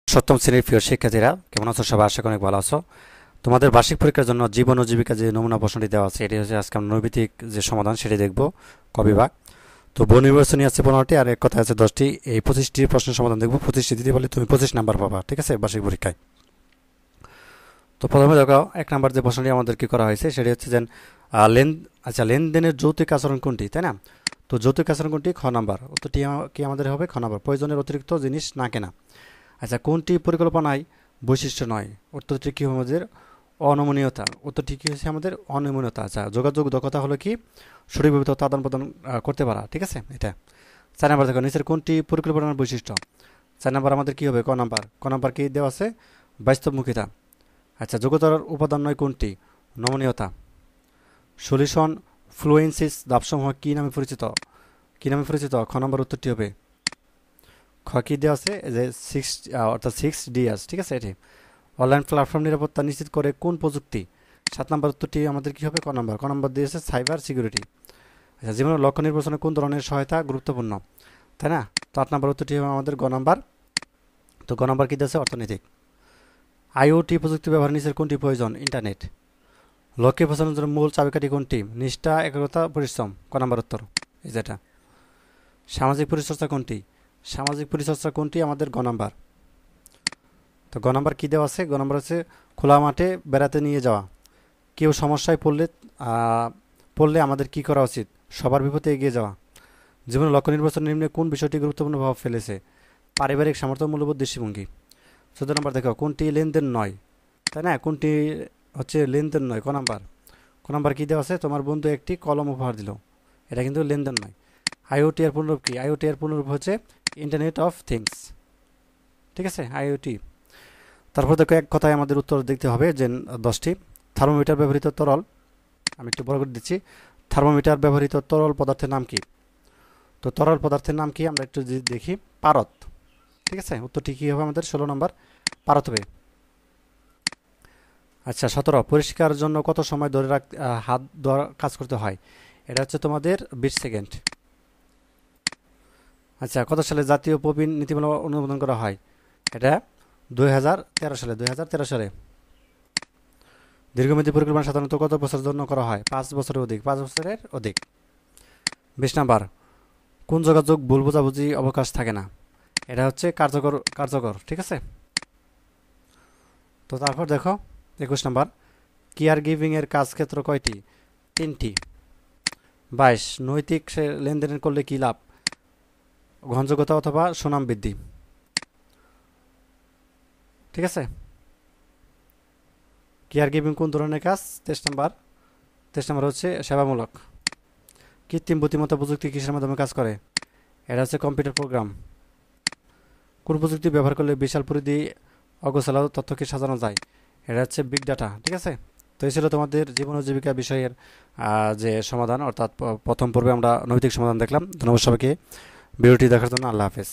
সপ্তম শ্রেণীর প্রিয় শিক্ষার্থীরা, কেমন আছো? সবাই আশা করি অনেক ভালো আছো। তোমাদের বার্ষিক পরীক্ষার জন্য জীবন ও জীবিকা যে নমুনা প্রশ্নটি দেওয়া আছে, এটি হচ্ছে আজকে আমরা নৈমিত্তিক যে সমাধান সেটি দেখব। ক বিভাগ। তো বহু নির্বাচনী আছে 15টি, আর এক কথা আছে 10টি। এই 25টি প্রশ্নের সমাধান দেখব। 25টি দিতে পারলে তুমি 25 নাম্বার পাবা, ঠিক আছে, বার্ষিক পরীক্ষায়। তো প্রথমে দেখো, 1 নাম্বার যে প্রশ্নটি আমাদের কি করা হয়েছে সেটি হচ্ছে যে লেনদেনের যৌতিক আচরণ কোনটি, তাই না? তো যৌতিক আচরণ কোনটি? খ নাম্বার। উত্তরটি কি আমাদের হবে? খ নাম্বার। প্রয়োজনের অতিরিক্ত জিনিস না কেনা। আচ্ছা, কোনটি পরিকল্পনায় বৈশিষ্ট্য নয়? উত্তরটি কি আমাদের? অনমনীয়তা। উত্তরটি কি হচ্ছে আমাদের? অনমনীয়তা। আচ্ছা, যোগাযোগ দক্ষতা হলো কি? সঠিকভাবে তথ্য আদান প্রদান করতে পারা, ঠিক আছে, এটা। 4 নাম্বার দেখো, নিচের কোনটি পরিকল্পনার বৈশিষ্ট্য? 4 নাম্বার আমাদের কি হবে? ক নাম্বার। ক নাম্বার কি দেওয়া আছে? বাস্তবমুখিতা। আচ্ছা, যোগ্যতার উপাদান নয় কোনটি? নমনীয়তা। সলিউশন ফ্লুয়েন্সিস ধাপসমূহ কি নামে পরিচিত? কি নামে পরিচিত? খ নাম্বার উত্তরটি হবে। খ কি দেওয়া আছে? যে 6 DS, ঠিক আছে, এটি। অনলাইন প্ল্যাটফর্ম নিরাপত্তা নিশ্চিত করে কোন প্রযুক্তি? 7 নম্বর উত্তরটি আমাদের কি হবে? ক নম্বর। ক নম্বর দিয়েছে সাইবার সিকিউরিটি। আচ্ছা, জীবনের লক্ষ্য নির্বাচনে কোন ধরনের সহায়তা গুরুত্বপূর্ণ, তাই না? তো 8 নম্বর উত্তরটি হবে আমাদের গ নম্বর। তো গ নম্বর কি দিয়েছে? অর্থনৈতিক। আইওটি প্রযুক্তি ব্যবহার নিচের কোনটি প্রয়োজন? ইন্টারনেট। লক্ষ্যে পৌঁছানোর জন্য মূল চাবিকাঠি কোনটি? নিষ্ঠা, একাগ্রতা, পরিশ্রম। ক নম্বর উত্তর এই যেটা। সামাজিক পরিচর্যা কোনটি? সামাজিক পরিচর্যা কোনটি? আমাদের গ নম্বর। তো গ নম্বর কী দেওয়া আছে? গ নম্বর হচ্ছে খোলা মাঠে বেড়াতে নিয়ে যাওয়া। কেউ সমস্যায় পড়লে আমাদের কি করা উচিত? সবার বিপদে এগিয়ে যাওয়া। জীবনের লক্ষ্য নির্বাচন নিম্নে কোন বিষয়টি গুরুত্বপূর্ণ প্রভাব ফেলেছে? পারিবারিক সামর্থ্য, মূল্যবোধ, দৃষ্টিভঙ্গি। 14 নম্বর দেখো, কোনটি লেনদেন নয়, তাই না? কোনটি হচ্ছে লেনদেন নয়? ক নাম্বার। ক নাম্বার কী দেওয়া আছে? তোমার বন্ধু একটি কলম উপহার দিল, এটা কিন্তু লেনদেন নয়। আইওটি এর পূর্ণরূপ কি? আইওটি এর পূর্ণরূপ হচ্ছে ইন্টারনেট অফ থিংস, ঠিক আছে, আইওটি। তারপর দেখো, এক কথায় আমাদের উত্তর দেখতে হবে যে 10টি। থার্মোমিটার ব্যবহৃত তরল, আমি একটু বড় করে দিচ্ছি। থার্মোমিটার ব্যবহৃত তরল পদার্থের নাম কি? তো তরল পদার্থের নাম কি আমরা একটু দেখি। পারদ, ঠিক আছে। উত্তরটি কী হবে আমাদের? 16 নম্বর, পারদ হবে। আচ্ছা, 17, পরিষ্কার জন্য কত সময় ধরে হাত ধরে কাজ করতে হয়? এটা হচ্ছে তোমাদের 20 সেকেন্ড। আচ্ছা, কত সালে জাতীয় প্রবীণ নীতিমালা অনুমোদন করা হয়? এটা 2013 সালে। 2013 সালে। দীর্ঘমেয়াদী পরিকল্পনা সাধারণত কত বছরের জন্য করা হয়? 5 বছরের অধিক। 5 বছরের অধিক। 20 নাম্বার, কোন যোগাযোগ ভুল বোঝাবুঝি অবকাশ থাকে না? এটা হচ্ছে কার্যকর, ঠিক আছে। তো তারপর দেখো 21 নাম্বার, কেয়ার গিভিং এর কাজ ক্ষেত্র কয়টি? 3টি। 22, নৈতিক লেনদেন করলে কি লাভ? গ্রহণযোগ্যতা অথবা সুনাম বৃদ্ধি, ঠিক আছে। কেয়ার গিভিং কোন ধরনের কাজ? 23 নাম্বার। 23 নাম্বার হচ্ছে সেবামূলক। কৃত্রিম বুদ্ধিমত্তা প্রযুক্তি কিসের মাধ্যমে কাজ করে? এটা হচ্ছে কম্পিউটার প্রোগ্রাম। কোন প্রযুক্তি ব্যবহার করলে বিশাল পরিধি অগোছালো তথ্যকে সাজানো যায়? এটা হচ্ছে বিগ ডাটা, ঠিক আছে। তো এই ছিল তোমাদের জীবন ও জীবিকা বিষয়ের যে সমাধান, অর্থাৎ প্রথম পর্বে আমরা নৈতিক সমাধান দেখলাম। ধন্যবাদ সবাইকে ভিডিওটি দেখার জন্য। আল্লাহ হাফেজ।